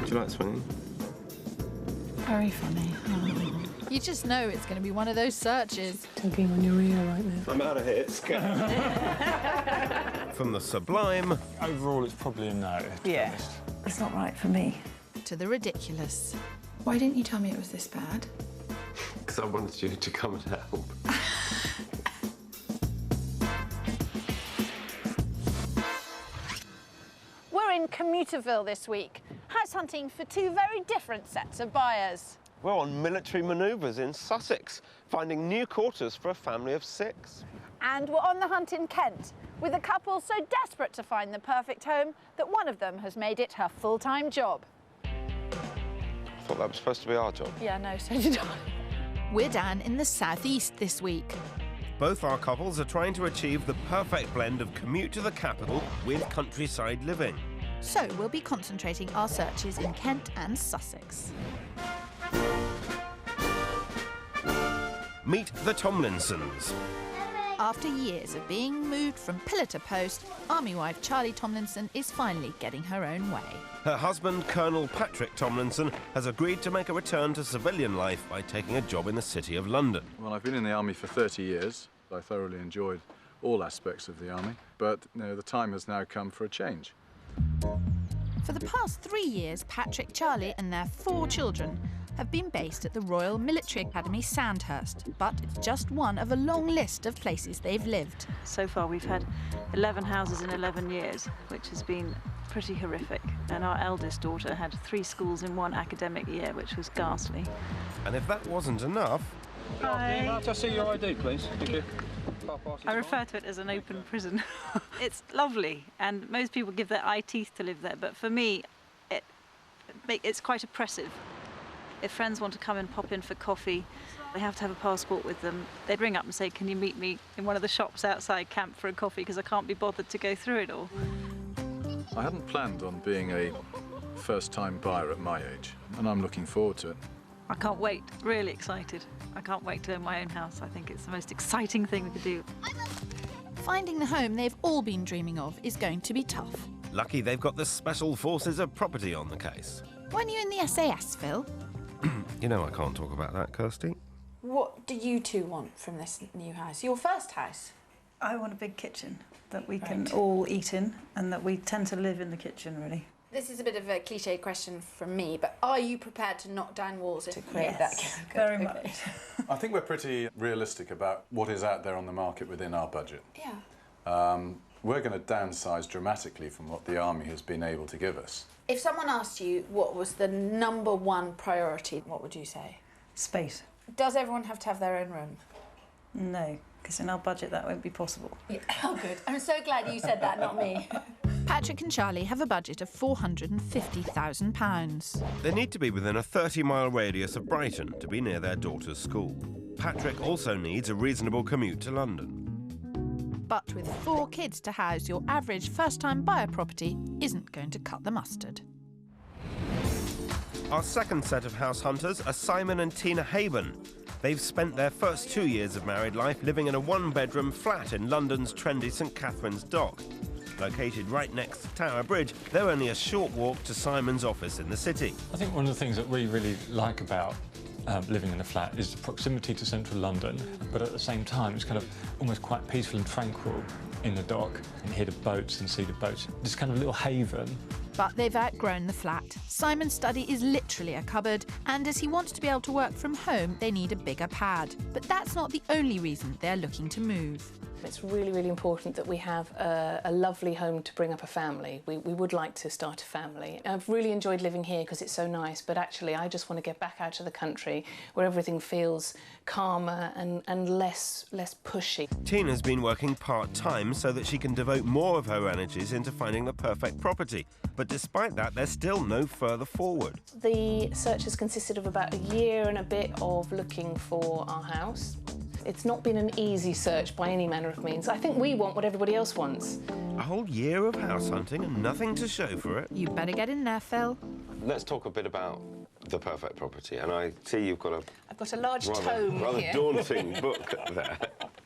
Do you like swinging? Very funny. You just know it's going to be one of those searches. Tugging on your ear right now. I'm out of hits. From the sublime... Overall, it's probably a no. Yeah. It's not right for me. To the ridiculous. Why didn't you tell me it was this bad? Because I wanted you to come and help. We're in Commuterville this week, house hunting for two very different sets of buyers. We're on military manoeuvres in Sussex, finding new quarters for a family of 6. And we're on the hunt in Kent, with a couple so desperate to find the perfect home that one of them has made it her full-time job. I thought that was supposed to be our job. Yeah, no, so did I. We're down in the southeast this week. Both our couples are trying to achieve the perfect blend of commute to the capital with countryside living. So we'll be concentrating our searches in Kent and Sussex. Meet the Tomlinsons. After years of being moved from pillar to post, Army wife Charlie Tomlinson is finally getting her own way. Her husband, Colonel Patrick Tomlinson, has agreed to make a return to civilian life by taking a job in the City of London. Well, I've been in the Army for 30 years. I thoroughly enjoyed all aspects of the Army, but the time has now come for a change. For the past 3 years, Patrick, Charlie and their 4 children have been based at the Royal Military Academy Sandhurst, but it's just one of a long list of places they've lived. So far we've had 11 houses in 11 years, which has been pretty horrific. And our eldest daughter had 3 schools in 1 academic year, which was ghastly. And if that wasn't enough... Hi. Can I see your ID, please? Thank you. I refer to it as an open prison. It's lovely, and most people give their eye teeth to live there, but for me, it's quite oppressive. If friends want to come and pop in for coffee, they have to have a passport with them. They'd ring up and say, can you meet me in one of the shops outside camp for a coffee, because I can't be bothered to go through it all. I hadn't planned on being a first-time buyer at my age, and I'm looking forward to it. I can't wait, really excited. I can't wait to own my own house. I think it's the most exciting thing we could do. Finding the home they've all been dreaming of is going to be tough. Lucky they've got the Special Forces of Property on the case. Weren't you in the SAS, Phil? You know I can't talk about that, Kirstie. What do you two want from this new house? Your first house? I want a big kitchen that we can all eat in, and that we tend to live in the kitchen, really. This is a bit of a cliche question from me, but are you prepared to knock down walls to create that? Very much. I think we're pretty realistic about what is out there on the market within our budget. Yeah. We're going to downsize dramatically from what the Army has been able to give us. If someone asked you what was the #1 priority, what would you say? Space. Does everyone have to have their own room? No, because in our budget that won't be possible. Yeah. Oh, good. I'm so glad you said that, not me. Patrick and Charlie have a budget of £450,000. They need to be within a 30-mile radius of Brighton to be near their daughter's school. Patrick also needs a reasonable commute to London. But with 4 kids to house, your average first-time buyer property isn't going to cut the mustard. Our second set of house hunters are Simon and Tina Haben. They've spent their first 2 years of married life living in a 1-bedroom flat in London's trendy St Catherine's Dock. Located right next to Tower Bridge, they're only a short walk to Simon's office in the city. I think one of the things that we really like about living in a flat is the proximity to central London, but at the same time it's kind of almost quite peaceful and tranquil in the dock. You can hear the boats and see the boats. This kind of little haven. But they've outgrown the flat. Simon's study is literally a cupboard, and as he wants to be able to work from home, they need a bigger pad. But that's not the only reason they're looking to move. It's really, really important that we have a lovely home to bring up a family. We would like to start a family. I've really enjoyed living here because it's so nice, but actually I just want to get back out to the country where everything feels calmer and less pushy. Tina's been working part-time so that she can devote more of her energies into finding the perfect property. But despite that, there's still no further forward. The search has consisted of about a year and a bit of looking for our house. It's not been an easy search by any manner of means. I think we want what everybody else wants. A whole year of house hunting and nothing to show for it. You better get in there, Phil. Let's talk a bit about the perfect property. And I see you've got I've got a large tome rather here. daunting book there.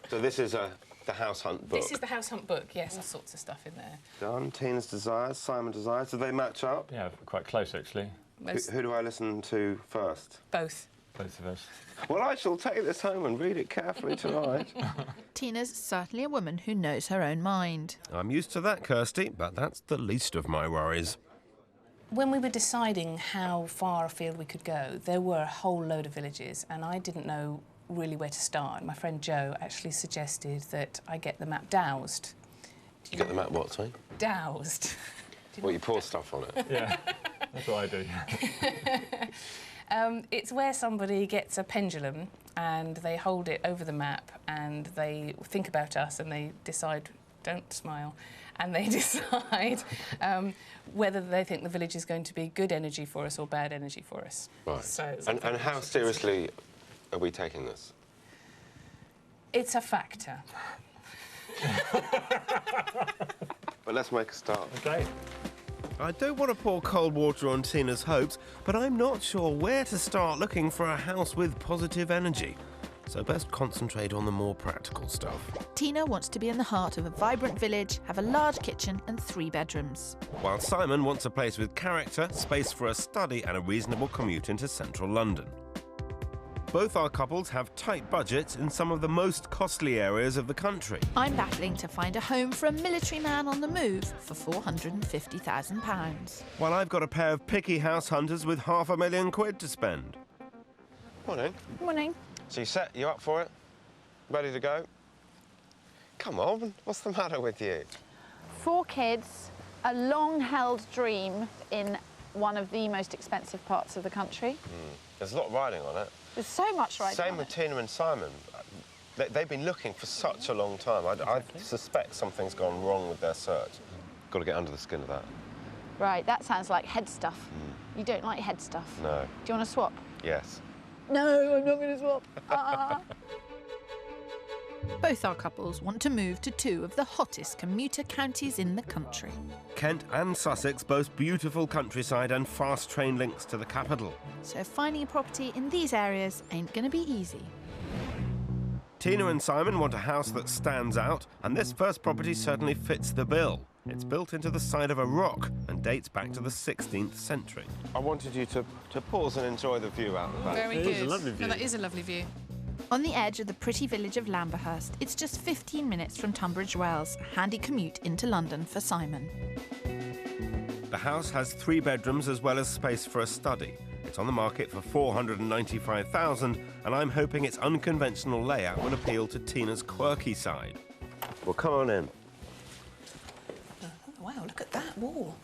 So this is the house hunt book. This is the house hunt book, yes, all sorts of stuff in there. Done. Tina's desires, Simon's desires. Do they match up? Yeah, quite close, actually. Who do I listen to first? Both. Both of us. Well, I shall take this home and read it carefully tonight. Tina's certainly a woman who knows her own mind. I'm used to that, Kirstie, but that's the least of my worries. When we were deciding how far afield we could go, there were a whole load of villages, and I didn't know really where to start. My friend Joe actually suggested that I get the map dowsed. You get the map what, sorry? Dowsed. Well, you pour stuff on it. Yeah, that's what I do. It's where somebody gets a pendulum and they hold it over the map and they think about us and they decide, don't smile, and they decide whether they think the village is going to be good energy for us or bad energy for us. Right. So and how seriously are we taking this? it's a factor. But let's make a start. OK. I don't want to pour cold water on Tina's hopes, but I'm not sure where to start looking for a house with positive energy. So best concentrate on the more practical stuff. Tina wants to be in the heart of a vibrant village, have a large kitchen and 3 bedrooms. While Simon wants a place with character, space for a study and a reasonable commute into central London. Both our couples have tight budgets in some of the most costly areas of the country. I'm battling to find a home for a military man on the move for £450,000. While I've got a pair of picky house hunters with £500,000 to spend. Morning. Morning. So you set? You up for it? Ready to go? Come on, what's the matter with you? 4 kids, a long-held dream in one of the most expensive parts of the country. There's a lot riding on it. There's so much riding Same on with it. Tina and Simon. They've been looking for such a long time. I suspect something's gone wrong with their search. Got to get under the skin of that. Right, that sounds like head stuff. You don't like head stuff. No. Do you want to swap? Yes. No, I'm not going to swap. Both our couples want to move to 2 of the hottest commuter counties in the country. Kent and Sussex boast beautiful countryside and fast train links to the capital. So finding a property in these areas ain't going to be easy. Tina and Simon want a house that stands out, and this first property certainly fits the bill. It's built into the side of a rock and dates back to the 16th century. I wanted you to pause and enjoy the view out the back. Very It good. is a lovely view. No, that is a lovely view. On the edge of the pretty village of Lamberhurst, it's just 15 minutes from Tunbridge Wells, a handy commute into London for Simon. The house has 3 bedrooms as well as space for a study. It's on the market for £495,000, and I'm hoping its unconventional layout will appeal to Tina's quirky side. Well, come on in. Wow, look at that wall.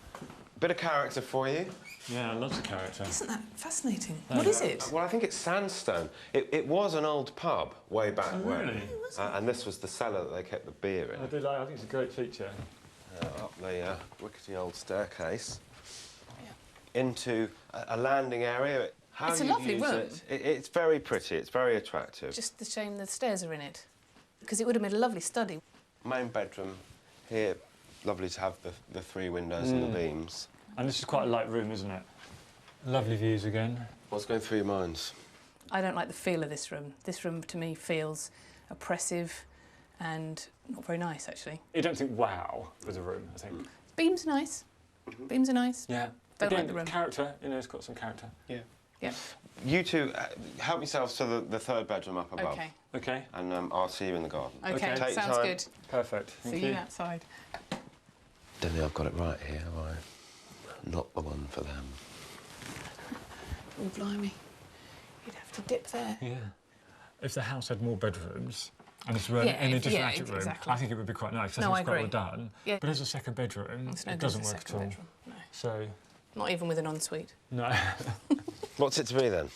Bit of character for you. Yeah, lots of character. Isn't that fascinating? What is it? Well, I think it's sandstone. It was an old pub way back when. Really? And this was the cellar that they kept the beer in. I do like. I think it's a great feature. Up the rickety old staircase into a landing area. How It's a you lovely use room. It's very pretty. It's very attractive. Just the shame the stairs are in it. Because it would have made a lovely study. Main bedroom here. Lovely to have the 3 windows and the beams. And this is quite a light room, isn't it? Lovely views again. What's going through your minds? I don't like the feel of this room. This room, to me, feels oppressive and not very nice, actually. You don't think, wow, with the room, I think. Beams are nice. Beams are nice. Yeah. Don't Again, like the room. character, you know, it's got some character. Yeah. Yeah. You two, help yourselves to the 3rd bedroom up above. OK. OK. And I'll see you in the garden. OK, Okay. Take sounds time. good. Perfect. Thank See you outside. Don't think I've got it right here, have I? Not the one for them. Oh, blimey. You'd have to dip there. Yeah. If the house had more bedrooms, and this were Yeah, any just yeah, attic room, exactly. I think it would be quite nice. I No, think I it's quite well agree. done. Yeah. But as a 2nd bedroom, It's no it good as doesn't a work at second all. bedroom. No. So, Not even with an ensuite. no. What's it to be then?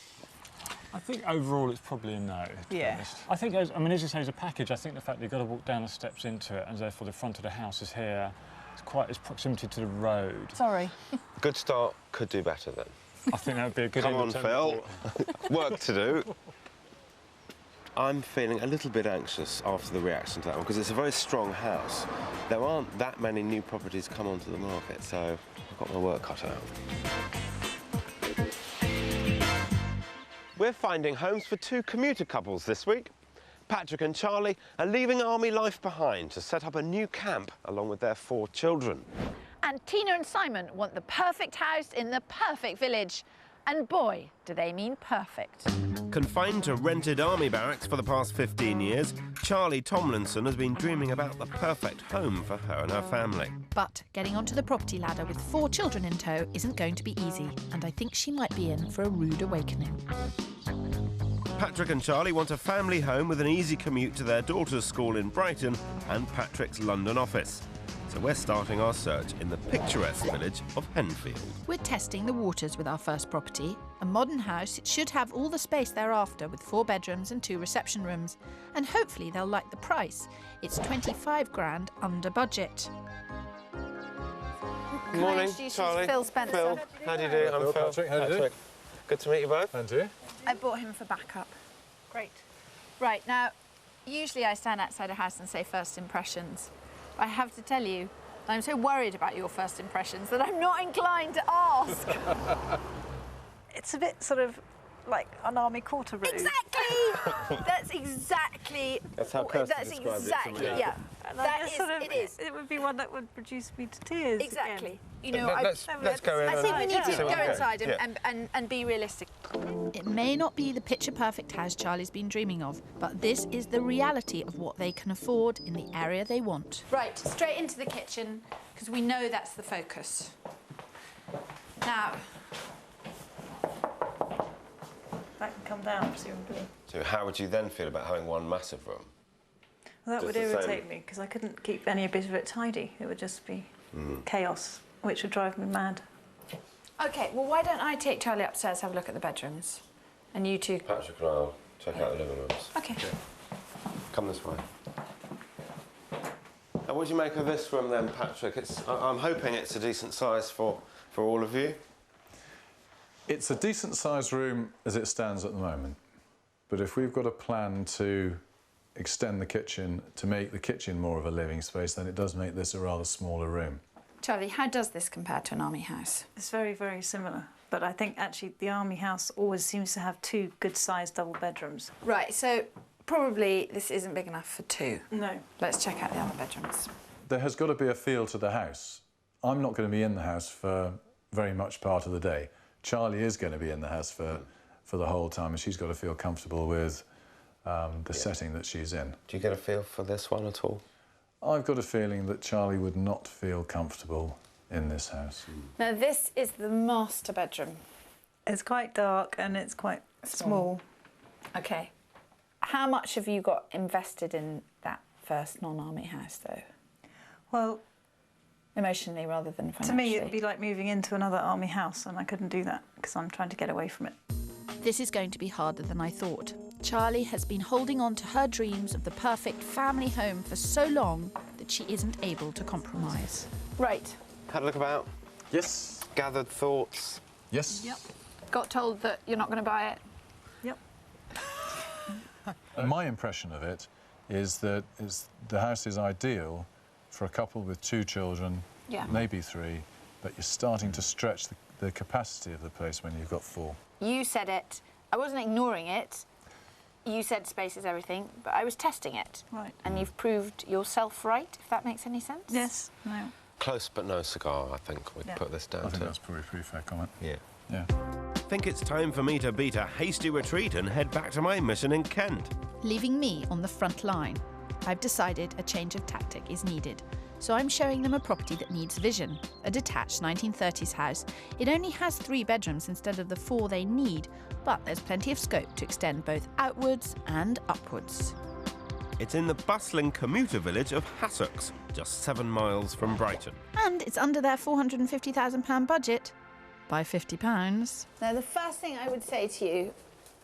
I think overall it's probably a no, to be Yeah. honest. I think, as you say, as a package, I think the fact that you've got to walk down the steps into it, and therefore the front of the house is here, it's proximity to the road. Sorry. Good start, could do better then. I think that would be a good Come on, entertainment Phil. Work to do. I'm feeling a little bit anxious after the reaction to that one, because it's a very strong house. There aren't that many new properties come onto the market, so I've got my work cut out. We're finding homes for 2 commuter couples this week. Patrick and Charlie are leaving army life behind to set up a new camp along with their 4 children. And Tina and Simon want the perfect house in the perfect village. And boy, do they mean perfect. Confined to rented army barracks for the past 15 years, Charlie Tomlinson has been dreaming about the perfect home for her and her family. But getting onto the property ladder with 4 children in tow isn't going to be easy, and I think she might be in for a rude awakening. Patrick and Charlie want a family home with an easy commute to their daughter's school in Brighton and Patrick's London office. So we're starting our search in the picturesque village of Henfield. We're testing the waters with our first property. A modern house, it should have all the space they're after with 4 bedrooms and 2 reception rooms. And hopefully they'll like the price. It's 25 grand under budget. Can I introduce you to Phil Spencer? Phil, how do you do? I'm Phil. Patrick, how do you do? Good to meet you both. And you? I brought him for backup. Great. Right, now, usually I stand outside a house and say first impressions. I have to tell you, I'm so worried about your first impressions that I'm not inclined to ask. It's a bit sort of like an army quarter room. Exactly! That's exactly... That's how Kirstie That's described exactly, it. yeah. And That is, it is. It would be one that would reduce me to tears. Exactly. Again. You know, Let's go in. I think we need to see go what we get. inside Yeah. and be realistic. It may not be the picture-perfect house Charlie's been dreaming of, but this is the reality of what they can afford in the area they want. Right, straight into the kitchen, because we know that's the focus. Now, That can come down, presumably. So how would you then feel about having one massive room? Well, that would Just the same. irritate me because I couldn't keep any bit of it tidy. It would just be chaos, which would drive me mad. okay, well, why don't I take Charlie upstairs, have a look at the bedrooms, and you two... Patrick and I'll check out the living rooms. Okay. Come this way. Now, what do you make of this room then, Patrick? I'm hoping it's a decent size for all of you. It's a decent-sized room as it stands at the moment. But if we've got a plan to extend the kitchen, to make the kitchen more of a living space, then it does make this a rather smaller room. Charlie, how does this compare to an army house? It's very, very similar. But I think actually the army house always seems to have 2 good-sized double bedrooms. Right, so probably this isn't big enough for 2. No. Let's check out the other bedrooms. There has got to be a feel to the house. I'm not going to be in the house for very much part of the day. Charlie is going to be in the house for the whole time, and she's got to feel comfortable with the setting that she's in. Do you get a feel for this one at all? I've got a feeling that Charlie would not feel comfortable in this house. Now, this is the master bedroom. It's quite dark and it's quite small. Okay. How much have you got invested in that first non-army house, though? Well, Emotionally rather than to financially? me it'd be like moving into another army house, and I couldn't do that because I'm trying to get away from it. This is going to be harder than I thought. Charlie has been holding on to her dreams of the perfect family home for so long that she isn't able to compromise. Right. Had a look about, Yes. gathered thoughts. Yes. Yep. Got told that you're not going to buy it. Yep. And my impression of it is that the house is ideal for a couple with 2 children, Yeah. maybe 3, but you're starting to stretch the capacity of the place when you've got 4. You said it. I wasn't ignoring it. You said space is everything, but I was testing it. Right. And you've proved yourself right, if that makes any sense? Yes. No. Close but no cigar, I think we'd Yeah. put this I down think to. that's probably a pretty fair comment. Yeah. Yeah. I think it's time for me to beat a hasty retreat and head back to my mission in Kent. Leaving me on the front line. I've decided a change of tactic is needed. So I'm showing them a property that needs vision, a detached 1930s house. It only has 3 bedrooms instead of the 4 they need, but there's plenty of scope to extend both outwards and upwards. It's in the bustling commuter village of Sussex, just 7 miles from Brighton. And it's under their £450,000 budget by £50. Now, the first thing I would say to you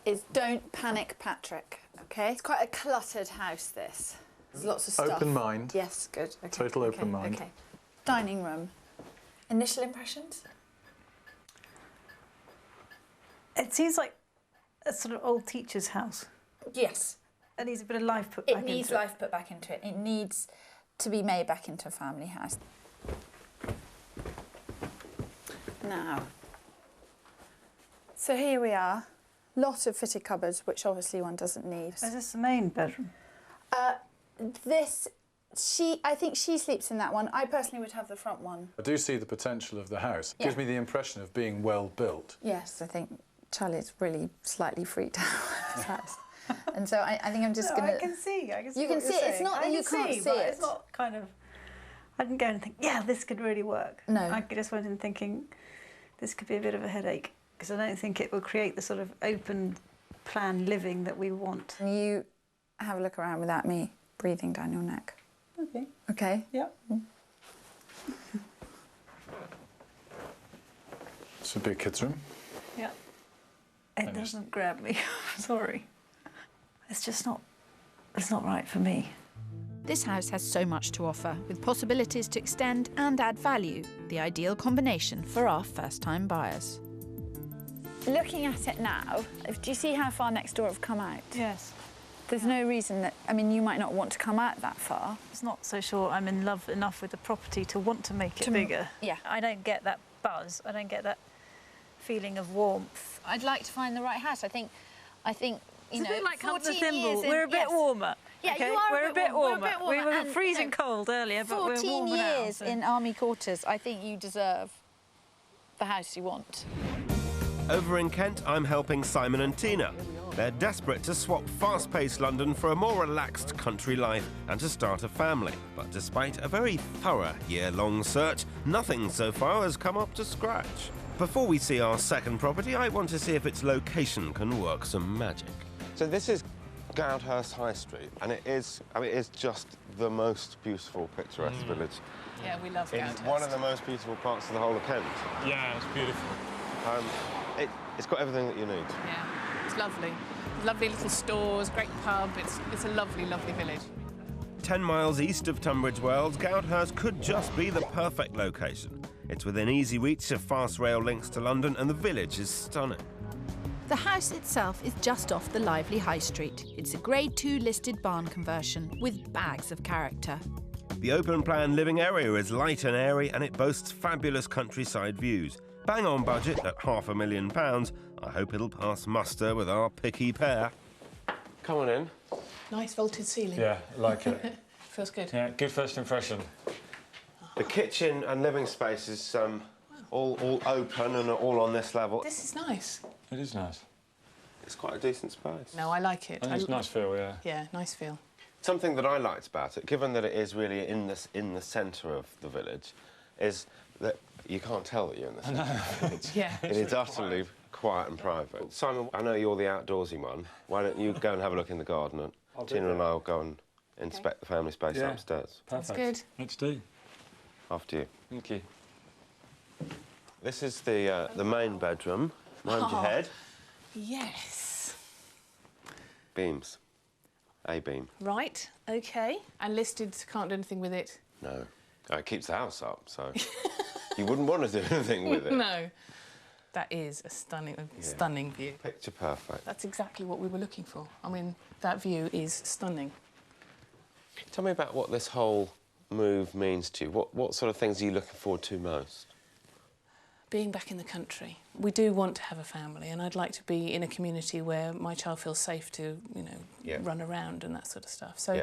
is don't panic, Patrick, OK? It's quite a cluttered house, this. There's lots of stuff. Open mind. Yes, good. Okay. Total open mind. OK. Dining room. Initial impressions? It seems like a sort of old teacher's house. Yes. It needs a bit of life put back It into it. needs life put back into it. It needs to be made back into a family house. Now, so here we are. Lot of fitted cupboards, which obviously one doesn't need. Is this the main bedroom? This I think she sleeps in that one. I personally would have the front one. I do see the potential of the house. It Yeah. gives me the impression of being well built. Yes, I think Charlie's really slightly freaked out with this house. And so I think I'm just going to... I can see You what can you're see it. It's saying. not that I you can can't see see but it. It's not kind of... I didn't go and think, yeah, this could really work. No. I just went in thinking this could be a bit of a headache because I don't think it will create the sort of open plan living that we want. You have a look around without me breathing down your neck. Okay. Okay? Yep. It's a big kids' room. Yeah. It doesn't grab me. Sorry. It's just not... It's not right for me. This house has so much to offer, with possibilities to extend and add value, the ideal combination for our first-time buyers. Looking at it now, do you see how far next door have come out? Yes. There's no reason that... I mean, you might not want to come out that far. It's not so sure I'm in love enough with the property to want to make it bigger. Yeah. I don't get that buzz. I don't get that feeling of warmth. I'd like to find the right house. I think you It's know, a bit like Hunt the 14 Thimble. years in- We're a bit yes. warmer. Yeah, okay? you are We're a bit warmer. We were And, freezing cold earlier, but we're 14 warmer now. years so- in army quarters. I think you deserve the house you want. Over in Kent, I'm helping Simon and Tina. They're desperate to swap fast-paced London for a more relaxed country life and to start a family. But despite a very thorough year-long search, nothing so far has come up to scratch. Before we see our second property, I want to see if its location can work some magic. So this is Goudhurst High Street, and it's just the most beautiful, picturesque village. Yeah, we love It's Goudhurst. one of the most beautiful parts of the whole of Kent. Yeah, it's beautiful. It's got everything that you need. Yeah, it's lovely. Lovely little stores, great pub. It's a lovely, lovely village. 10 miles east of Tunbridge Wells, Goudhurst could just be the perfect location. It's within easy reach of fast rail links to London, and the village is stunning. The house itself is just off the lively high street. It's a Grade 2 listed barn conversion with bags of character. The open-plan living area is light and airy, and it boasts fabulous countryside views. Bang on budget at £500,000. I hope it'll pass muster with our picky pair. Come on in. Nice vaulted ceiling. Yeah, I like it. Feels good. Yeah, good first impression. The kitchen and living space is all open and all on this level. This is nice. It is nice. It's quite a decent space. No, I like it. I think it's a nice feel, yeah. Yeah, nice feel. Something that I liked about it, given that it is really in the centre of the village, is that you can't tell that you're in the centre of the village. Yeah. It is utterly quiet and private. Simon, I know you're the outdoorsy one. Why don't you go and have a look in the garden, and Tina and I will go and inspect the family space upstairs. That's good. Let's do. After you. Thank you. This is the main bedroom. Mind your head. Yes. Beams. A-beam. Right, OK. And listed, can't do anything with it? No. It keeps the house up, so you wouldn't want to do anything with it. No. That is a stunning view. Picture perfect. That's exactly what we were looking for. I mean, that view is stunning. Tell me about what this whole move means to you. What sort of things are you looking forward to most? Being back in the country. We do want to have a family, and I'd like to be in a community where my child feels safe to, you know, run around and that sort of stuff. So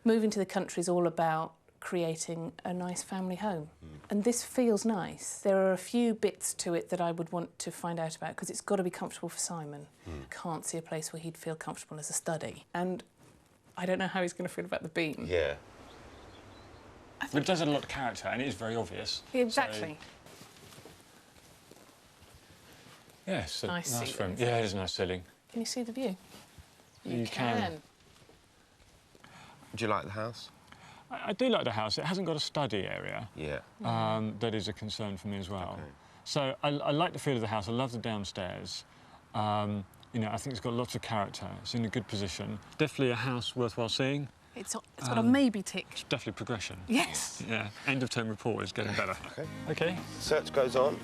moving to the country is all about creating a nice family home. And this feels nice. There are a few bits to it that I would want to find out about, because it's got to be comfortable for Simon. Can't see a place where he'd feel comfortable as a study. And I don't know how he's going to feel about the beam. Yeah. But it does have a lot of character, and it is very obvious. Exactly. So, yeah, it's a Nice nice room. ceilings. Yeah, it is a nice ceiling. Can you see the view? You can. Do you like the house? I do like the house. It hasn't got a study area. Yeah. That is a concern for me as well. Okay. So I like the feel of the house. I love the downstairs. You know, I think it's got lots of character. It's in a good position. Definitely a house worthwhile seeing. It's got a maybe tick. It's definitely progression. Yes. Yeah. End of term report is getting better. Okay. Search goes on.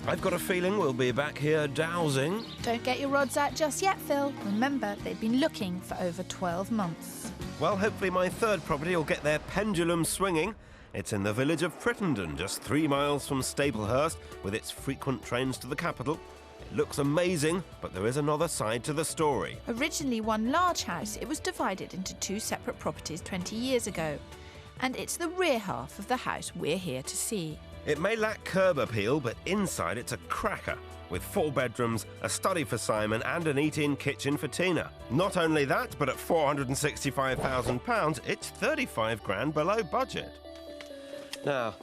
I've got a feeling we'll be back here dowsing. Don't get your rods out just yet, Phil. Remember, they've been looking for over 12 months. Well, hopefully my third property will get their pendulum swinging. It's in the village of Frittenden, just 3 miles from Staplehurst, with its frequent trains to the capital. It looks amazing, but there is another side to the story. Originally one large house, it was divided into 2 separate properties 20 years ago. And it's the rear half of the house we're here to see. It may lack curb appeal, but inside it's a cracker, with 4 bedrooms, a study for Simon and an eat-in kitchen for Tina. Not only that, but at £465,000, it's 35 grand below budget. Now,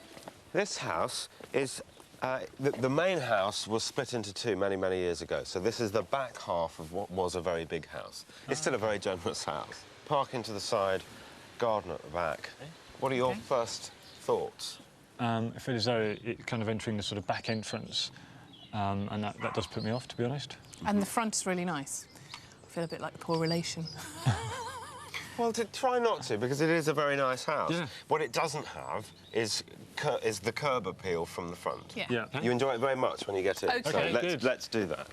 this house is... the main house was split into two many, many years ago. So this is the back half of what was a very big house. It's still a very generous house. Parking to the side, garden at the back. Okay. What are your first thoughts? I feel as though it's kind of entering the sort of back entrance, and that does put me off, to be honest. And the front is really nice. I feel a bit like a poor relation. Well, try not to, because it is a very nice house. Yeah. What it doesn't have is the curb appeal from the front. Yeah. You enjoy it very much when you get in. Okay, so good. let's do that.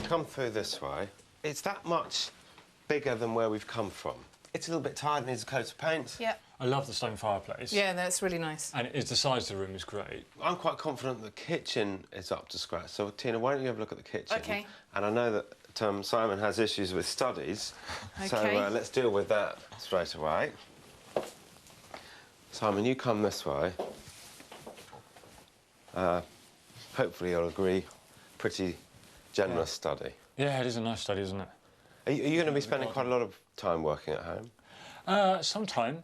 Come through this way. It's that much bigger than where we've come from. It's a little bit tired, needs a coat of paint. Yeah. I love the stone fireplace. Yeah, that's really nice. And the size of the room is great. I'm quite confident the kitchen is up to scratch. So, Tina, why don't you have a look at the kitchen? OK. And I know that Simon has issues with studies, OK. so let's deal with that straight away. Simon, you come this way. Hopefully you'll agree, pretty generous study. Yeah, it is a nice study, isn't it? Are you going to be spending quite a lot of time working at home? Sometime.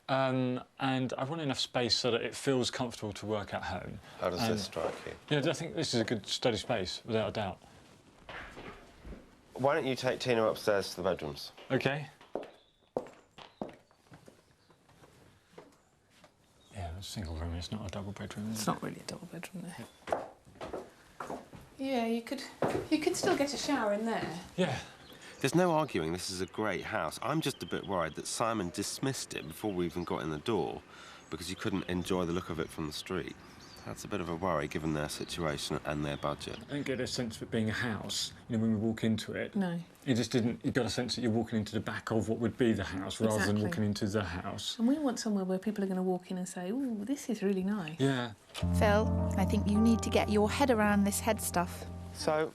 And I want enough space so that it feels comfortable to work at home. How does this strike you? Yeah, I think this is a good study space, without a doubt. Why don't you take Tina upstairs to the bedrooms? OK. Yeah, it's a single room, it's not a double bedroom. It's not really a double bedroom there. Yeah, you could still get a shower in there. Yeah. There's no arguing this is a great house. I'm just a bit worried that Simon dismissed it before we even got in the door because he couldn't enjoy the look of it from the street. That's a bit of a worry, given their situation and their budget. I don't get a sense of it being a house, you know, when we walk into it. No. You just didn't... You got a sense that you're walking into the back of what would be the house rather than walking into the house. And we want somewhere where people are going to walk in and say, ooh, this is really nice. Yeah. Phil, I think you need to get your head around this head stuff. So,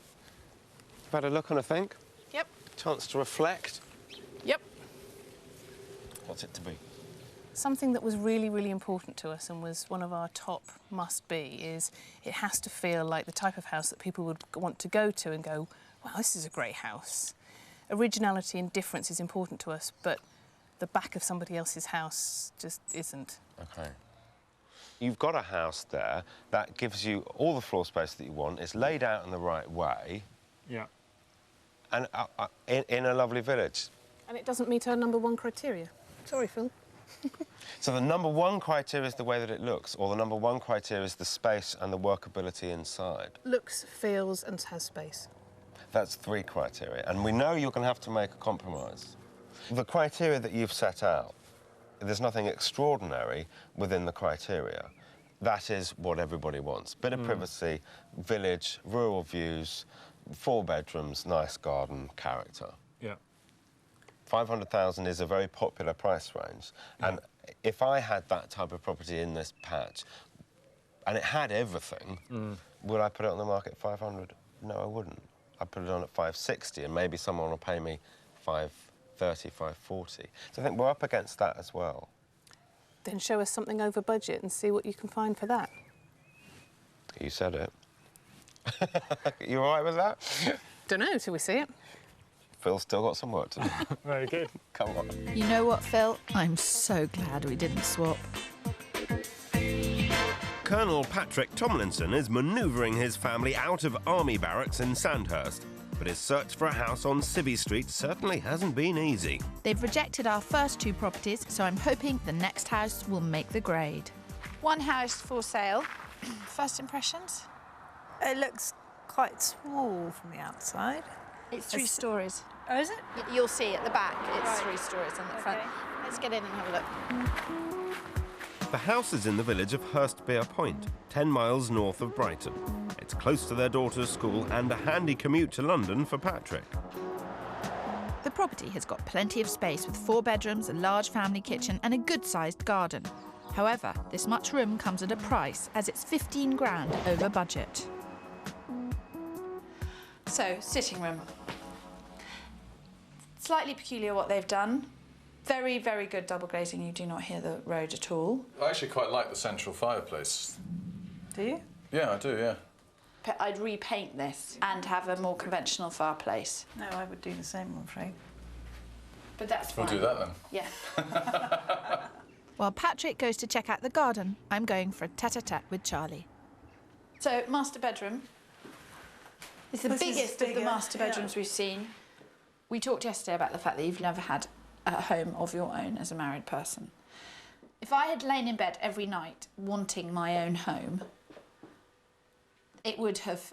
you've had a look and a think? Yep. Chance to reflect? Yep. What's it to be? Something that was really, really important to us and was one of our top must-be is it has to feel like the type of house that people would want to go to and go, wow, this is a great house. Originality and difference is important to us, but the back of somebody else's house just isn't. OK. You've got a house there that gives you all the floor space that you want. It's laid out in the right way. Yeah. And in a lovely village. And it doesn't meet our #1 criteria. Sorry, Phil. So the #1 criteria is the way that it looks, or the #1 criteria is the space and the workability inside? Looks, feels and has space. That's 3 criteria, and we know you're going to have to make a compromise. The criteria that you've set out, there's nothing extraordinary within the criteria. That is what everybody wants. Bit of privacy, village, rural views, 4 bedrooms, nice garden, character. Yeah. 500,000 is a very popular price range. Yeah. And if I had that type of property in this patch, and it had everything, would I put it on the market at 500? No, I wouldn't. I'd put it on at 560, and maybe someone will pay me 530, 540. So I think we're up against that as well. Then show us something over budget and see what you can find for that. You said it. You all right with that? Don't know till we see it. Phil's still got some work to do. Very good. Come on. You know what, Phil? I'm so glad we didn't swap. Colonel Patrick Tomlinson is manoeuvring his family out of army barracks in Sandhurst, but his search for a house on Civvy Street certainly hasn't been easy. They've rejected our first 2 properties, so I'm hoping the next house will make the grade. One house for sale. First impressions? It looks quite small from the outside. It's 3 stories. Oh, is it? You'll see at the back, it's Right. 3 stories on the front. Let's get in and have a look. The house is in the village of Hurstpierpoint, 10 miles north of Brighton. It's close to their daughter's school and a handy commute to London for Patrick. The property has got plenty of space with 4 bedrooms, a large family kitchen and a good-sized garden. However, this much room comes at a price, as it's 15 grand over budget. So, sitting room. Slightly peculiar what they've done. Very, very good double glazing. You do not hear the road at all. I actually quite like the central fireplace. Do you? Yeah, I do, yeah. I'd repaint this and have a more conventional fireplace. No, I would do the same, I'm afraid. But that's fine. We'll do that then. Yeah. While Patrick goes to check out the garden, I'm going for a tete-a-tete with Charlie. So, master bedroom. It's the This is biggest of the bigger, master bedrooms we've seen. We talked yesterday about the fact that you've never had a home of your own as a married person. If I had lain in bed every night wanting my own home, it would have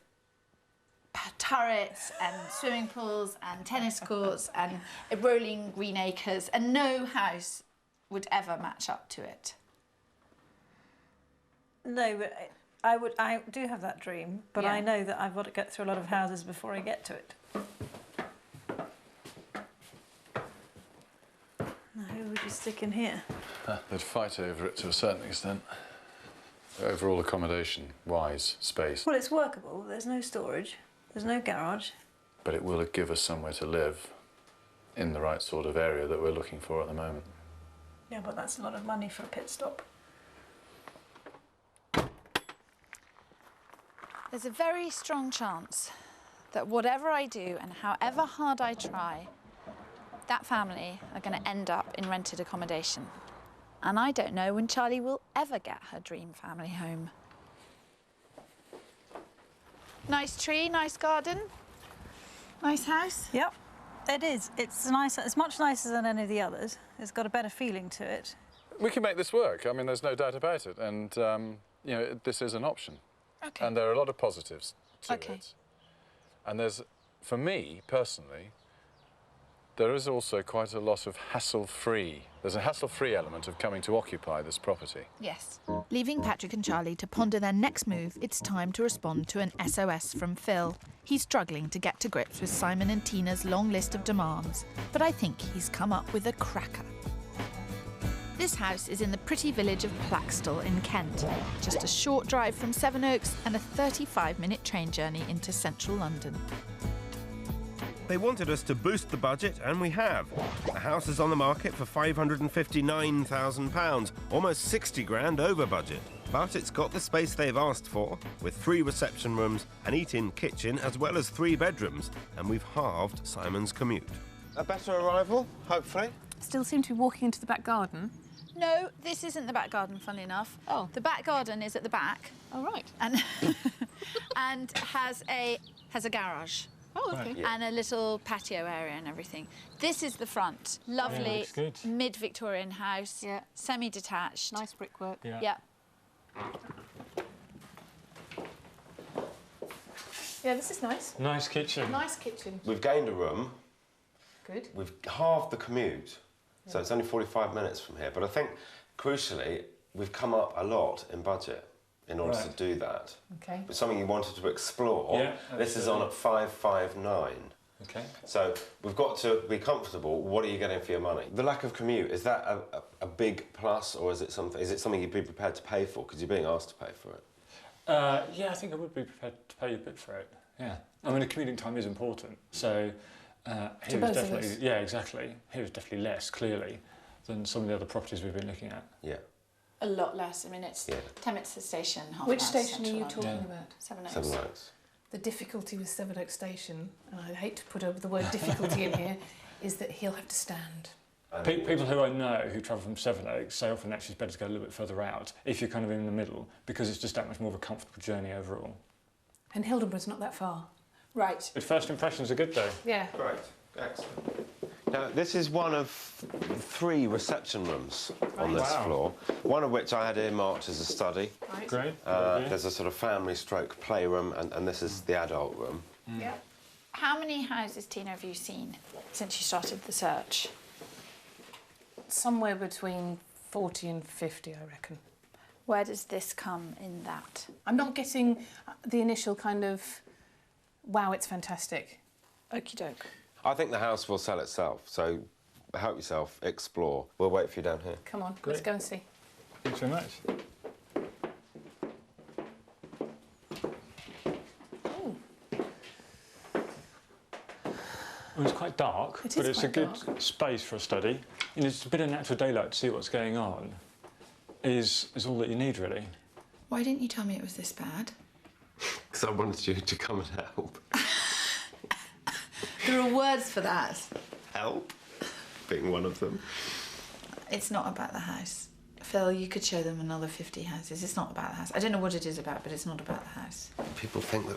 turrets and swimming pools and tennis courts and rolling green acres, and no house would ever match up to it. No, but I do have that dream, but Yeah. I know that I've got to get through a lot of houses before I get to it. Now, who would you stick in here? They'd fight over it to a certain extent. Overall accommodation-wise, space. Well, it's workable. There's no storage. There's no garage. But it will give us somewhere to live in the right sort of area that we're looking for at the moment. Yeah, but that's a lot of money for a pit stop. There's a very strong chance that whatever I do and however hard I try, that family are going to end up in rented accommodation. And I don't know when Charlie will ever get her dream family home. Nice tree, nice garden, nice house. Yep, it is. It's nice. It's much nicer than any of the others. It's got a better feeling to it. We can make this work. I mean, there's no doubt about it. And, you know, this is an option. Okay. And there are a lot of positives to Okay. it. And there's, for me, personally, there is also quite a lot of hassle-free. There's a hassle-free element of coming to occupy this property. Yes. Leaving Patrick and Charlie to ponder their next move, it's time to respond to an SOS from Phil. He's struggling to get to grips with Simon and Tina's long list of demands, but I think he's come up with a cracker. This house is in the pretty village of Plaxtell in Kent, just a short drive from Sevenoaks and a 35-minute train journey into central London. They wanted us to boost the budget, and we have. The house is on the market for £559,000, almost 60 grand over budget. But it's got the space they've asked for, with 3 reception rooms, an eat-in kitchen, as well as 3 bedrooms, and we've halved Simon's commute. A better arrival, hopefully. Still seem to be walking into the back garden. No, this isn't the back garden, funnily enough. Oh. The back garden is at the back Oh, right. and and has a garage. Oh, okay. Yeah. And a little patio area and everything. This is the front. Lovely looks good. mid-Victorian house, Yeah. semi-detached. Nice brickwork. Yeah. Yeah. Yeah, this is nice. Nice kitchen. Nice kitchen. We've gained a room. Good. We've halved the commute, so it's only 45 minutes from here. But I think, crucially, we've come up a lot in budget in order to Right. do that. Okay. It's something you wanted to explore. Yeah, this is on at 559. Okay. So we've got to be comfortable. What are you getting for your money? The lack of commute, is that a big plus, or is it something you'd be prepared to pay for because you're being asked to pay for it? Yeah, I think I would be prepared to pay a bit for it. Yeah. I mean, the commuting time is important. So here is both of definitely, us. yeah, exactly. Here is definitely less, clearly, than some of the other properties we've been looking at. Yeah. A lot less. I mean, it's Yeah. 10 minutes to the station, half Which an hour to station are Central you London. talking Yeah. about? Sevenoaks. Sevenoaks. The difficulty with Sevenoaks Station, and I hate to put the word difficulty in here, is that he'll have to stand. People who I know who travel from Sevenoaks say often actually it's better to go a little bit further out if you're kind of in the middle, because it's just that much more of a comfortable journey overall. And Hildenborough's not that far. Right. But first impressions are good though. Yeah. Great. Excellent. Now, this is one of 3 reception rooms on this Wow. floor, one of which I had earmarked as a study. Right. Great. There's a sort of family stroke playroom, and this is the adult room. Yeah. How many houses, Tina, have you seen since you started the search? Somewhere between 40 and 50, I reckon. Where does this come in that? I'm not getting the initial kind of, wow, it's fantastic. Okie doke. I think the house will sell itself, so help yourself, explore. We'll wait for you down here. Come on, let's Great. go and see. Thanks very much. Ooh. Well, it's quite dark, It is but it's a quite good dark. space for a study. And it's a bit of natural daylight to see what's going on is all that you need, really. Why didn't you tell me it was this bad? Because I wanted you to come and help. There are words for that. Help? Being one of them. It's not about the house. Phil, you could show them another 50 houses. It's not about the house. I don't know what it is about, but it's not about the house. People think that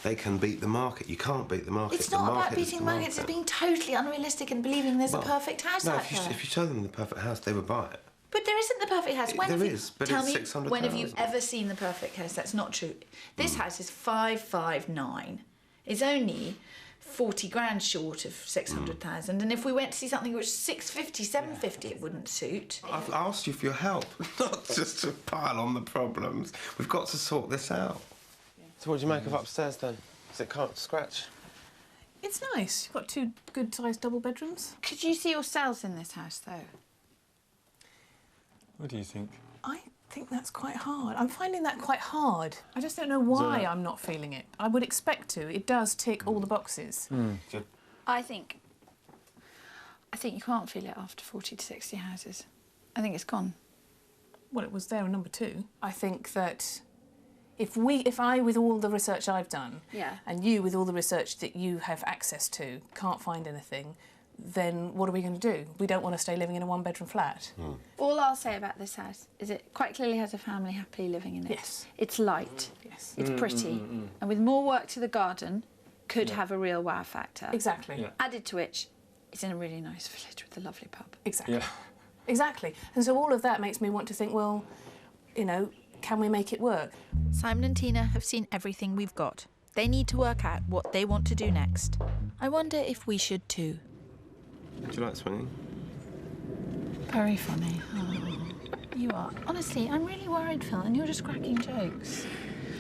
they can beat the market. You can't beat the market. It's The not about market is beating the markets. It's being totally unrealistic and believing there's a perfect house no, out there. if you show them the perfect house, they would buy it. But there isn't the perfect house. When There have you, is, but tell it's me, 600,000. when have you ever seen the perfect house? That's not true. This house is 559. It's only 40 grand short of 600,000. And if we went to see something which was 650, 750, it wouldn't suit. I've asked you for your help, not just to pile on the problems. We've got to sort this out. So what do you make of upstairs then? Is it can't scratch? It's nice. You've got 2 good-sized double bedrooms. Could you see yourselves in this house, though? What do you think? I think that's quite hard. I'm finding that quite hard. I just don't know why I'm not feeling it. I would expect to. It does tick all the boxes. Good. I think you can't feel it after 40 to 60 houses. I think it's gone. Well, it was there in number 2. I think that if I, with all the research I've done, Yeah. and you, with all the research that you have access to, can't find anything, then what are we going to do? We don't want to stay living in a one-bedroom flat. All I'll say about this house is it quite clearly has a family happily living in it. Yes. It's light. Yes. It's pretty. And with more work to the garden, could have a real wow factor. Exactly. Yeah. Added to which, it's in a really nice village with a lovely pub. Exactly. Yeah. Exactly. And so all of that makes me want to think, well, you know, can we make it work? Simon and Tina have seen everything we've got. They need to work out what they want to do next. I wonder if we should too. Do you like swinging? Very funny. Oh, you are. Honestly, I'm really worried, Phil, and you're just cracking jokes.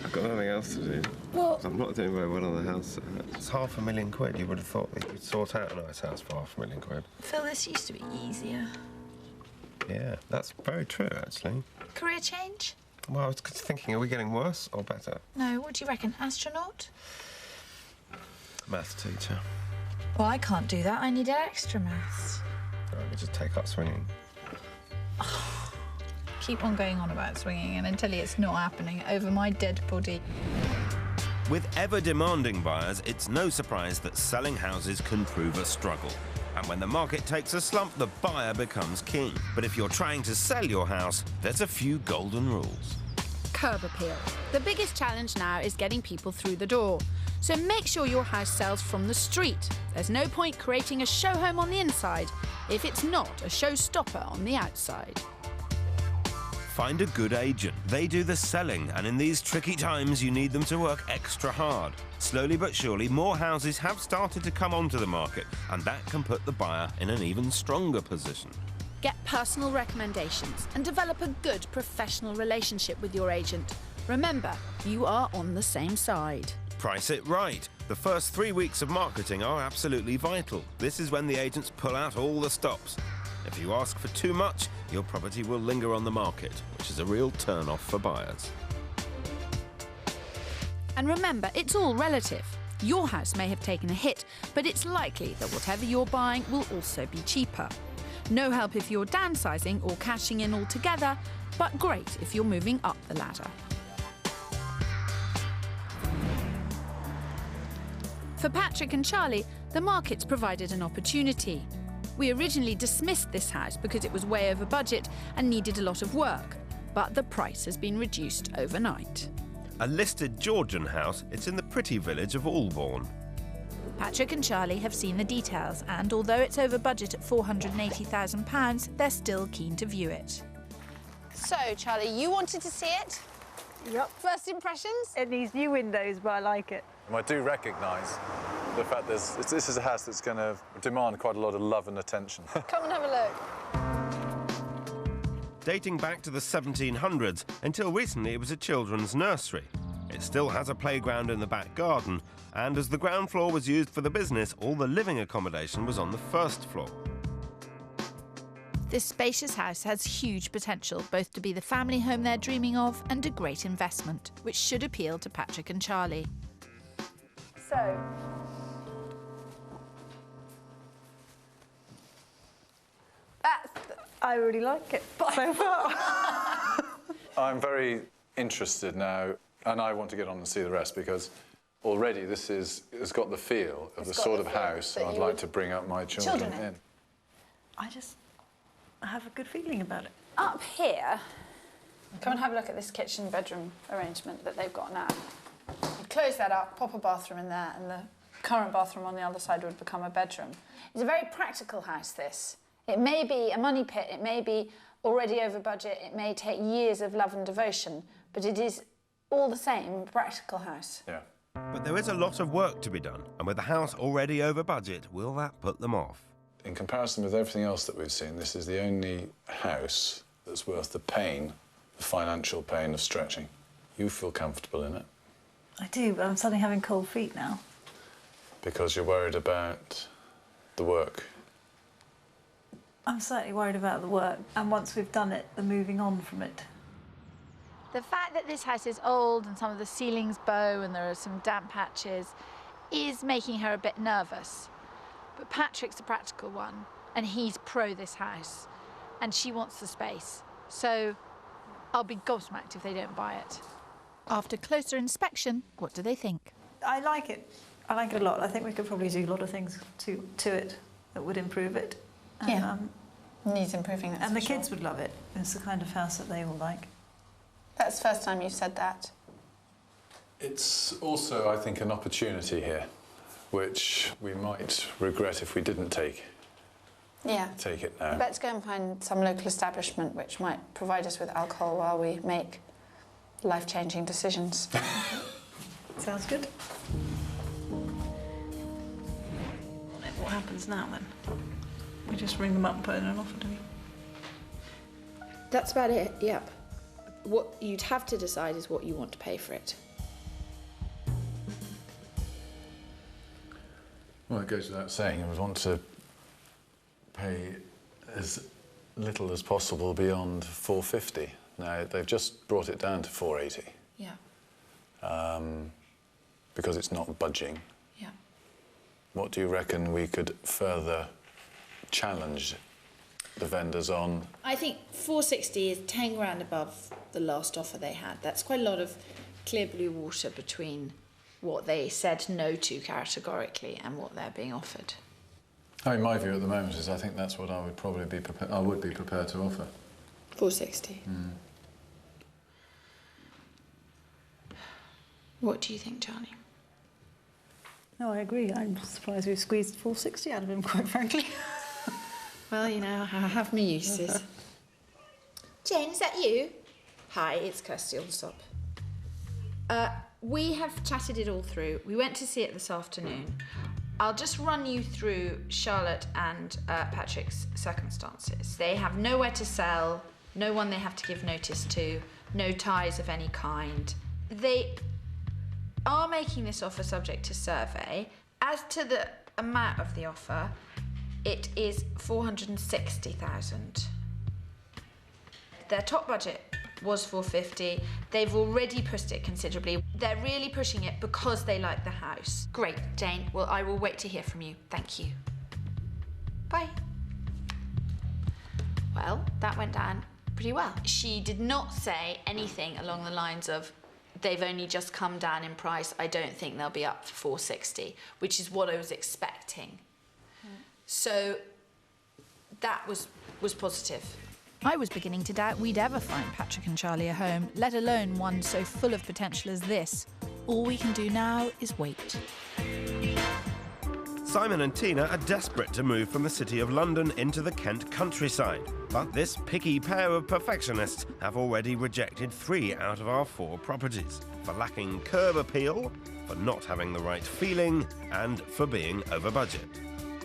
I've got nothing else to do. Well, I'm not doing very well on the house. It's £500,000. You would have thought that you'd sort out a nice house for £500,000. Phil, this used to be easier. Yeah, that's very true, actually. Career change? Well, I was thinking, are we getting worse or better? No, what do you reckon? Astronaut? Maths teacher. Well, I can't do that. I need extra maths. Right, we just take up swinging. Keep on going on about swinging and until it's not happening over my dead body. With ever-demanding buyers, it's no surprise that selling houses can prove a struggle. And when the market takes a slump, the buyer becomes king. But if you're trying to sell your house, there's a few golden rules. Curb appeal. The biggest challenge now is getting people through the door. So make sure your house sells from the street. There's no point creating a show home on the inside if it's not a showstopper on the outside. Find a good agent. They do the selling, and in these tricky times, you need them to work extra hard. Slowly but surely, more houses have started to come onto the market, and that can put the buyer in an even stronger position. Get personal recommendations and develop a good professional relationship with your agent. Remember, you are on the same side. Price it right. The first 3 weeks of marketing are absolutely vital. This is when the agents pull out all the stops. If you ask for too much, your property will linger on the market, which is a real turn-off for buyers. And remember, it's all relative. Your house may have taken a hit, but it's likely that whatever you're buying will also be cheaper. No help if you're downsizing or cashing in altogether, but great if you're moving up the ladder. For Patrick and Charlie, the market's provided an opportunity. We originally dismissed this house because it was way over budget and needed a lot of work, but the price has been reduced overnight. A listed Georgian house, it's in the pretty village of Allbourne. Patrick and Charlie have seen the details, and although it's over budget at £480,000, they're still keen to view it. So, Charlie, you wanted to see it? Yep. First impressions? It needs new windows, but I like it. And I do recognise the fact that this is a house that's going to demand quite a lot of love and attention. Come and have a look. Dating back to the 1700s, until recently it was a children's nursery. It still has a playground in the back garden, and as the ground floor was used for the business, all the living accommodation was on the first floor. This spacious house has huge potential, both to be the family home they're dreaming of and a great investment, which should appeal to Patrick and Charlie. So, I really like it so far. I'm very interested now, and I want to get on and see the rest because already this has got the feel of the sort of house I'd like to bring up my children in. I have a good feeling about it. Up here, come and have a look at this kitchen bedroom arrangement that they've got now. You'd close that up, pop a bathroom in there, and the current bathroom on the other side would become a bedroom. It's a very practical house, this. It may be a money pit, it may be already over budget, it may take years of love and devotion, but it is all the same a practical house. Yeah. But there is a lot of work to be done, and with the house already over budget, will that put them off? In comparison with everything else that we've seen, this is the only house that's worth the pain, the financial pain of stretching. You feel comfortable in it? I do, but I'm suddenly having cold feet now. Because you're worried about the work. I'm certainly worried about the work, and once we've done it, the moving on from it. The fact that this house is old and some of the ceilings bow and there are some damp patches is making her a bit nervous. But Patrick's a practical one, and he's pro this house, and she wants the space. So I'll be gobsmacked if they don't buy it. After closer inspection, what do they think? I like it. I like it a lot. I think we could probably do a lot of things to it that would improve it. Yeah, needs improving, that's and the for sure. kids would love it. It's the kind of house that they all like. That's the first time you've said that. It's also, I think, an opportunity here, which we might regret if we didn't take it now. Let's go and find some local establishment which might provide us with alcohol while we make life-changing decisions. Sounds good. What happens now, then? We just ring them up and put in an offer, do we? That's about it, yep. What you'd have to decide is what you want to pay for it. Well, it goes without saying, I would want to pay as little as possible beyond $450. Now, they've just brought it down to $480. Yeah. Because it's not budging. Yeah. What do you reckon we could further challenge the vendors on? I think 460 is 10 grand above the last offer they had. That's quite a lot of clear blue water between what they said no to categorically and what they're being offered. I mean, my view at the moment is I think that's what I would probably be prepared to offer. 460. What do you think, Charlie? No, I agree. I'm surprised we've squeezed 460 out of him, quite frankly. Well, you know, I have my uses. Jane, is that you? Hi, it's Kirstie, Allsopp. We have chatted it all through. We went to see it this afternoon. I'll just run you through Charlotte and Patrick's circumstances. They have nowhere to sell, no one they have to give notice to, no ties of any kind. They are making this offer subject to survey. As to the amount of the offer, it is $460,000. Their top budget was $450. They've already pushed it considerably. They're really pushing it because they like the house. Great, Jane. Well, I will wait to hear from you. Thank you. Bye. Well, that went down pretty well. She did not say anything along the lines of, they've only just come down in price, I don't think they'll be up for 460, which is what I was expecting. So that was positive. I was beginning to doubt we'd ever find Patrick and Charlie a home, let alone one so full of potential as this. All we can do now is wait. Simon and Tina are desperate to move from the city of London into the Kent countryside. But this picky pair of perfectionists have already rejected 3 out of our 4 properties for lacking curb appeal, for not having the right feeling, and for being over budget.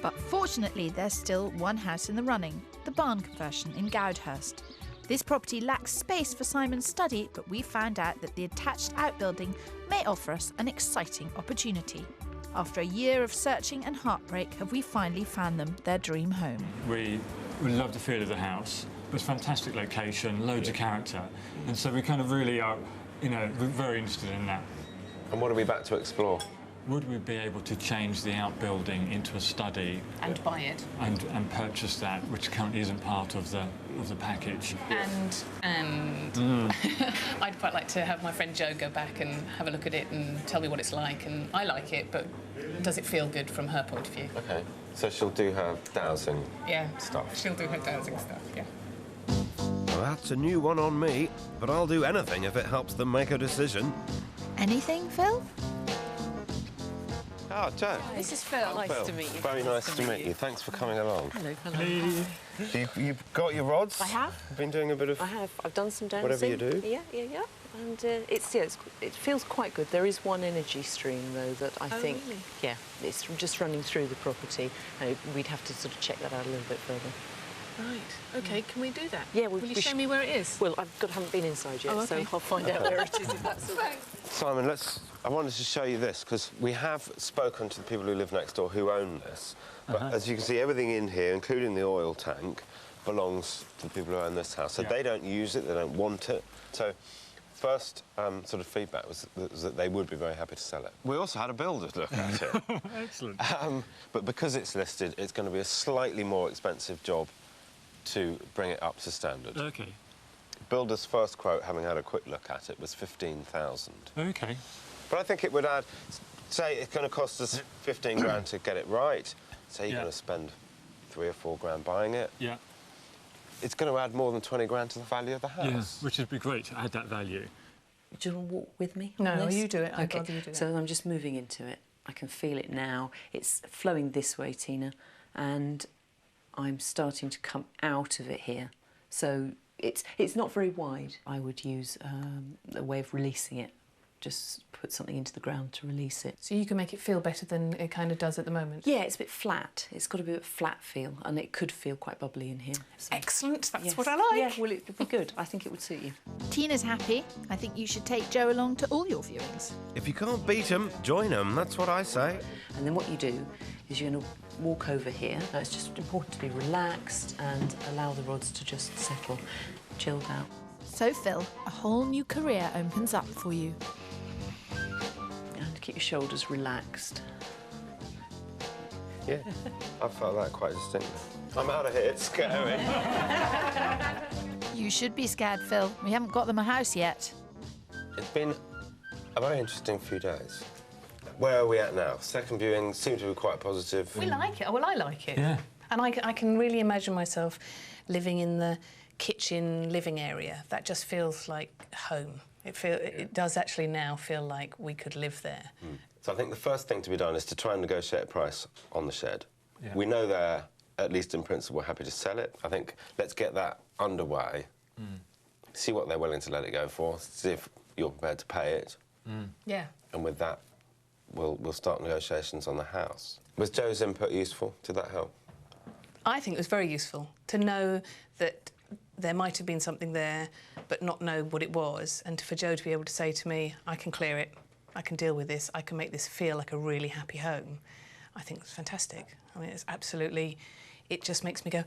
But fortunately, there's still one house in the running, the barn conversion in Goudhurst. This property lacks space for Simon's study, but we found out that the attached outbuilding may offer us an exciting opportunity. After a year of searching and heartbreak, have we finally found them their dream home. We love the feel of the house. It's a fantastic location, loads of character. And so we kind of really are, you know, we're very interested in that. And what are we back to explore? would we be able to change the outbuilding into a study And buy it. and purchase that, which currently isn't part of the package? And I'd quite like to have my friend Jo go back and have a look at it and tell me what it's like. And I like it, but does it feel good from her point of view? Okay, so she'll do her dowsing stuff. She'll do her dowsing stuff, yeah. Well, that's a new one on me, but I'll do anything if it helps them make a decision. Anything, Phil? Oh, Jo. This is Phil. Phil. to meet you. Very nice to meet you. Thanks for coming along. Hello, hello. You've got your rods? I have. Been doing a bit of... I have. I've done some dancing. Whatever you do? Yeah. And it feels quite good. There is one energy stream, though, that I think... Really? Yeah, it's just running through the property. We'd have to sort of check that out a little bit further. Right. OK, can we do that? Yeah, Will you show me where it is? Well, haven't been inside yet, so I'll find out where it is, if that's all right. Simon, I wanted to show you this, because we have spoken to the people who live next door who own this. But as you can see, everything in here, including the oil tank, belongs to the people who own this house. So they don't use it, they don't want it. So first sort of feedback was that they would be very happy to sell it. We also had a builder look at it. Excellent. But because it's listed, it's going to be a slightly more expensive job to bring it up to standard. OK. Builder's first quote, having had a quick look at it, was 15,000. OK. But I think it would add, say it's going to cost us 15 grand to get it right. Say you're going to spend 3 or 4 grand buying it. Yeah. It's going to add more than 20 grand to the value of the house. Yeah, which would be great to add that value. Do you want to walk with me? No, on this? you do it. I'd OK, rather you do it. so I'm just moving into it. I can feel it now. It's flowing this way, Tina, and I'm starting to come out of it here. So it's not very wide. I would use a way of releasing it. Just put something into the ground to release it. So you can make it feel better than it kind of does at the moment? Yeah, it's a bit flat. It's got a bit of a flat feel, and it could feel quite bubbly in here. So. Excellent, that's Yes. what I like. Yeah, well, it'd be good. I think it would suit you. Tina's happy. I think you should take Jo along to all your viewings. If you can't beat them, join them. That's what I say. And then what you do is you're going to walk over here. Now, it's just important to be relaxed and allow the rods to just settle, chilled out. So, Phil, a whole new career opens up for you. And keep your shoulders relaxed. Yeah, I felt that quite distinctly. I'm out of here, it's scary. You should be scared, Phil. We haven't got them a house yet. It's been a very interesting few days. Where are we at now? Second viewing seemed to be quite positive. We like it. Well, I like it. Yeah. And I can really imagine myself living in the kitchen living area. That just feels like home. It does actually now feel like we could live there. So I think the first thing to be done is to try and negotiate a price on the shed. Yeah. We know they're, at least in principle, happy to sell it. I think let's get that underway, see what they're willing to let it go for, see if you're prepared to pay it. Yeah. And with that, we'll start negotiations on the house. Was Jo's input useful? Did that help? I think it was very useful to know that there might have been something there, but not know what it was, and for Jo to be able to say to me, I can clear it, I can deal with this, I can make this feel like a really happy home. I think it's fantastic. I mean, it's absolutely... It just makes me go,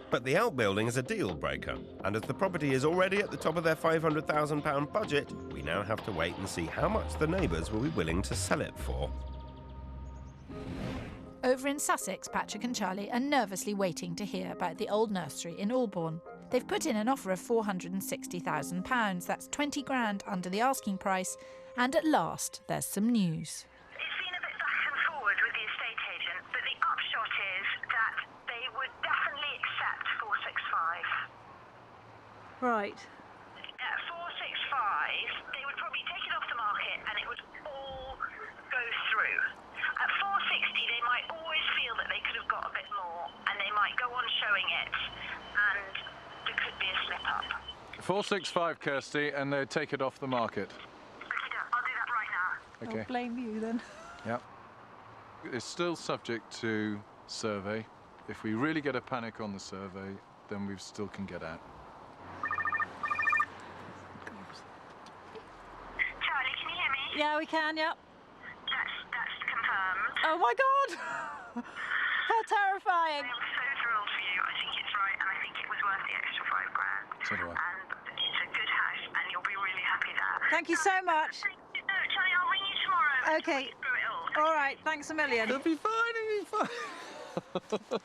But the outbuilding is a deal breaker, and as the property is already at the top of their £500,000 budget, we now have to wait and see how much the neighbours will be willing to sell it for. Over in Sussex, Patrick and Charlie are nervously waiting to hear about the old nursery in Allbourne. They've put in an offer of £460,000. That's 20 grand under the asking price. And at last, there's some news. It's been a bit back and forward with the estate agent, but the upshot is that they would definitely accept 465. Right. At 465, they would probably take it off the market and it would all go through. At 460, they might always feel that they could have got a bit more and they might go on showing it and there could be a slip-up. 465, Kirstie, and they take it off the market. I'll do that right now. OK. I'll blame you then. Yep. It's still subject to survey. If we really get a panic on the survey, then we still can get out. Charlie, can you hear me? Yeah, we can, yep. That's confirmed. Oh, my God! How terrifying! I'm so thrilled for you. I think it's right and I think it was worth the extra 5 grand. So do I. And it's a good house and you'll be really happy there. Thank you so much. No, Charlie, I'll ring you tomorrow. Okay. All right, thanks a million. It'll be fine, it'll be fine.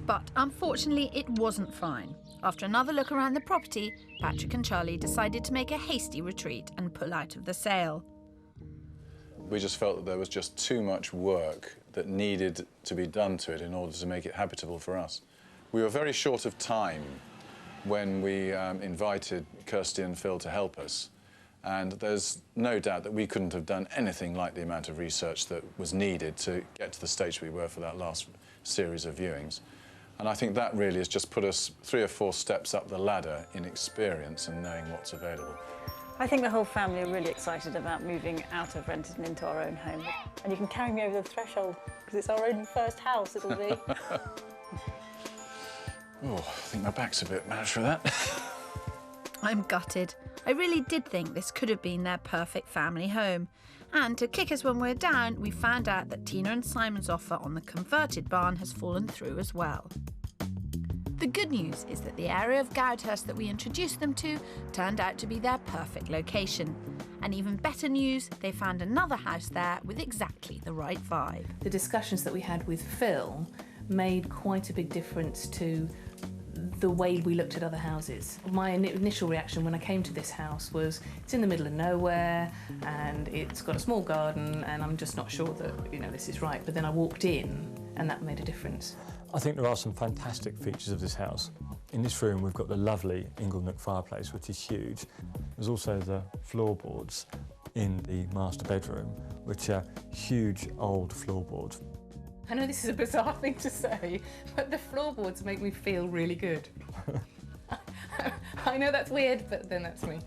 But unfortunately, it wasn't fine. After another look around the property, Patrick and Charlie decided to make a hasty retreat and pull out of the sale. We just felt that there was just too much work that needed to be done to it in order to make it habitable for us. We were very short of time when we invited Kirstie and Phil to help us. And there's no doubt that we couldn't have done anything like the amount of research that was needed to get to the stage we were for that last series of viewings. And I think that really has just put us 3 or 4 steps up the ladder in experience and knowing what's available. I think the whole family are really excited about moving out of rented and into our own home. And you can carry me over the threshold, because it's our own first house it'll be. Oh, I think my back's a bit mad for that. I'm gutted. I really did think this could have been their perfect family home. And to kick us when we're down, we found out that Tina and Simon's offer on the converted barn has fallen through as well. The good news is that the area of Goudhurst that we introduced them to turned out to be their perfect location. And even better news, they found another house there with exactly the right vibe. The discussions that we had with Phil made quite a big difference to the way we looked at other houses. My initial reaction when I came to this house was it's in the middle of nowhere and it's got a small garden and I'm just not sure that, you know, this is right. But then I walked in and that made a difference. I think there are some fantastic features of this house. In this room we've got the lovely Inglenook fireplace, which is huge. There's also the floorboards in the master bedroom, which are huge old floorboards. I know this is a bizarre thing to say, but the floorboards make me feel really good. I know that's weird, but then that's me.